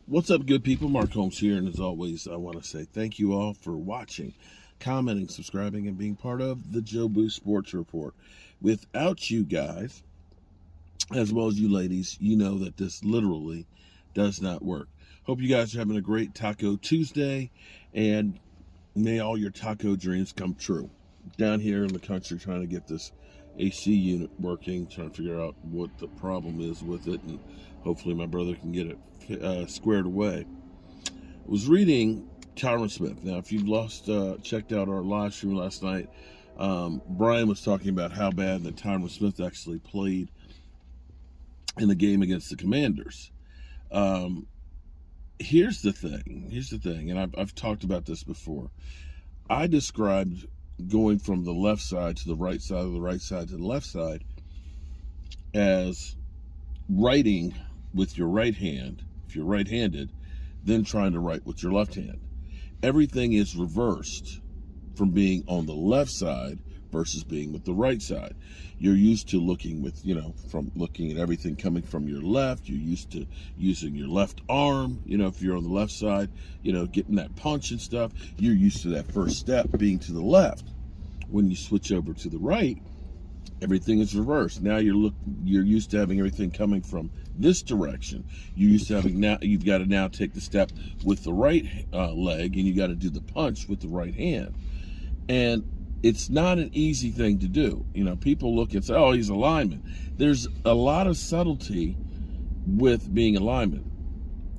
What's up, good people? Mark Holmes here, and as always, I want to say thank you all for watching, commenting, subscribing, and being part of the Joe Boo Sports Report. Without you guys, as well as you ladies, you know that this literally does not work. Hope you guys are having a great Taco Tuesday, and may all your taco dreams come true. Down here in the country, trying to get this AC unit working, trying to figure out what the problem is with it, and hopefully my brother can get it squared away. I was reading Tyron Smith. Now, if you've checked out our live stream last night, Brian was talking about how bad that Tyron Smith actually played in the game against the Commanders. Here's the thing, and I've talked about this before. I described going from the left side to the right side, or the right side to the left side, as writing with your right hand, if you're right-handed, then trying to write with your left hand. Everything is reversed from being on the left side versus being with the right side. You're used to looking from looking at everything coming from your left. You're used to using your left arm, if you're on the left side, getting that punch and stuff. You're used to that first step being to the left. When you switch over to the right, everything is reversed. Now you're used to having everything coming from this direction. You're used to you've got to now take the step with the right leg, and you got to do the punch with the right hand. And it's not an easy thing to do. People look and say, oh, he's a lineman. There's a lot of subtlety with being a lineman.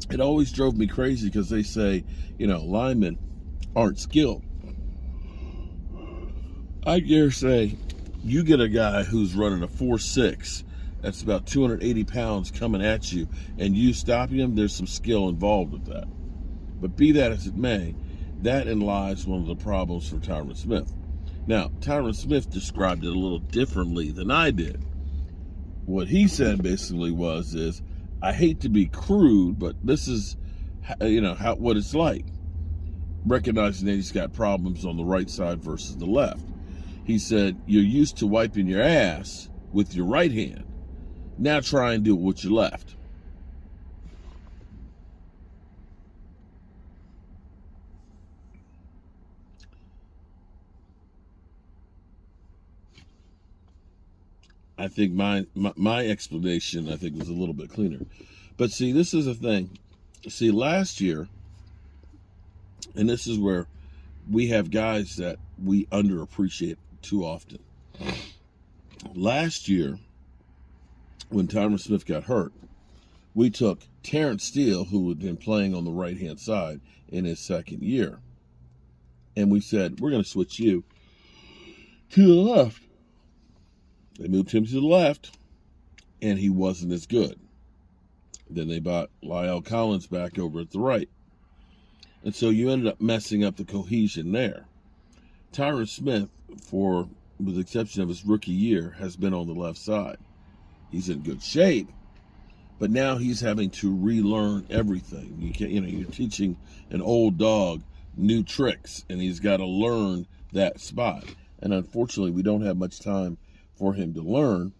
It always drove me crazy because they say, linemen aren't skilled. I dare say you get a guy who's running a 4.6, that's about 280 pounds coming at you, and you stop him, there's some skill involved with that. But be that as it may, that lies one of the problems for Tyron Smith. Now, Tyron Smith described it a little differently than I did. What he said basically is, I hate to be crude, but this is, what it's like. Recognizing that he's got problems on the right side versus the left. He said, you're used to wiping your ass with your right hand. Now try and do it with your left. I think my explanation, I think, was a little bit cleaner. But see, this is the thing. See, last year, and this is where we have guys that we underappreciate too often. Last year, when Tyron Smith got hurt, we took Terrence Steele, who had been playing on the right-hand side in his second year, and we said, we're going to switch you to the left. They moved him to the left, and he wasn't as good. Then they bought Lyle Collins back over at the right. And so you ended up messing up the cohesion there. Tyron Smith, with the exception of his rookie year, has been on the left side. He's in good shape, but now he's having to relearn everything. You're teaching an old dog new tricks, and he's got to learn that spot. And unfortunately, we don't have much time for him to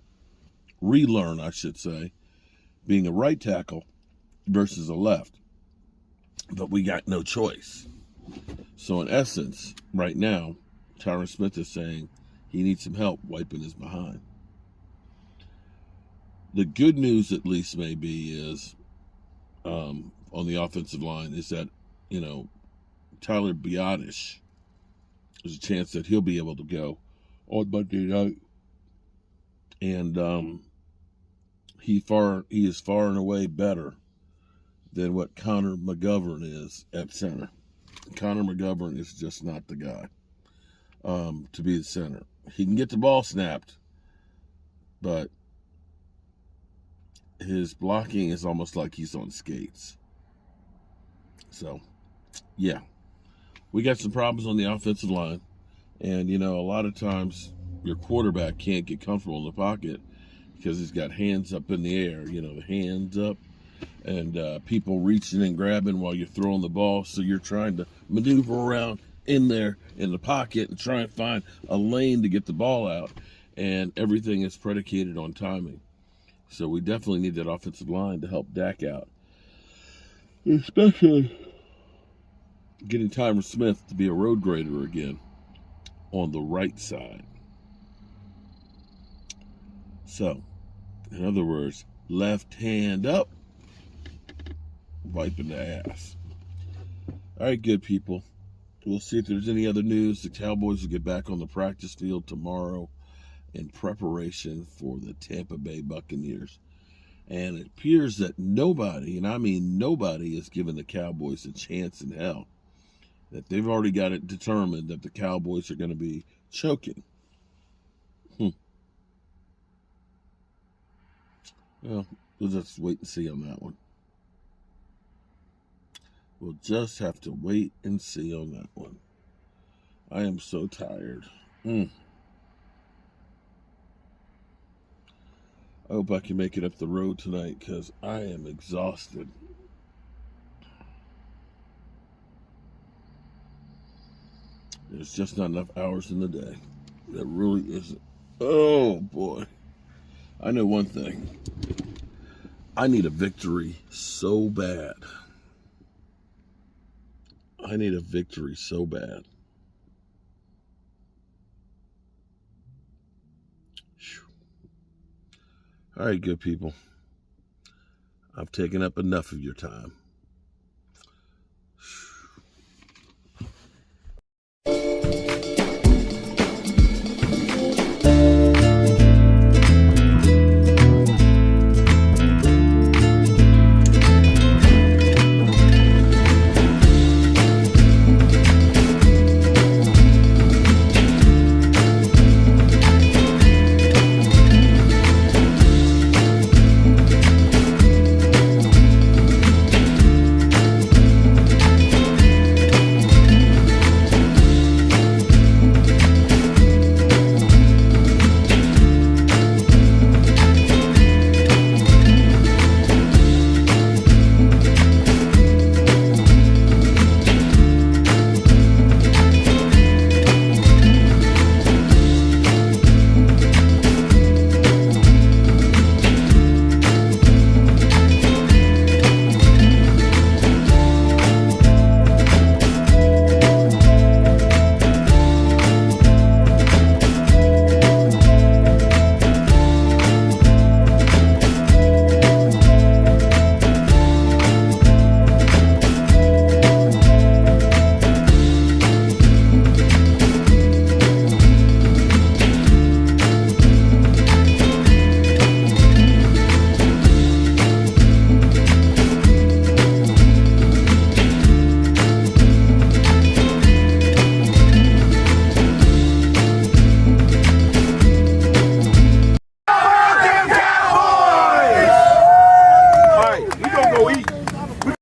relearn, I should say, being a right tackle versus a left. But we got no choice. So in essence, right now, Tyron Smith is saying he needs some help wiping his behind. The good news, at least, maybe, is on the offensive line is that, Tyler Biadasz, there's a chance that he'll be able to go on Monday night. And he is far and away better than what Connor McGovern is at center. Connor McGovern is just not the guy to be the center. He can get the ball snapped, but his blocking is almost like he's on skates. So, yeah, we got some problems on the offensive line. And, a lot of times your quarterback can't get comfortable in the pocket because he's got hands up in the air, the hands up, and people reaching and grabbing while you're throwing the ball. So you're trying to maneuver around in there in the pocket and try and find a lane to get the ball out. And everything is predicated on timing. So we definitely need that offensive line to help Dak out. Especially getting Tyron Smith to be a road grader again on the right side. So, in other words, left hand up, wiping the ass. All right, good people. We'll see if there's any other news. The Cowboys will get back on the practice field tomorrow in preparation for the Tampa Bay Buccaneers. And it appears that nobody, and I mean nobody, is giving the Cowboys a chance in hell. That they've already got it determined that the Cowboys are going to be choking. Well, we'll just wait and see on that one. We'll just have to wait and see on that one. I am so tired. I hope I can make it up the road tonight because I am exhausted. There's just not enough hours in the day. There really isn't. Oh, boy. I know one thing. I need a victory so bad. I need a victory so bad. All right, good people. I've taken up enough of your time.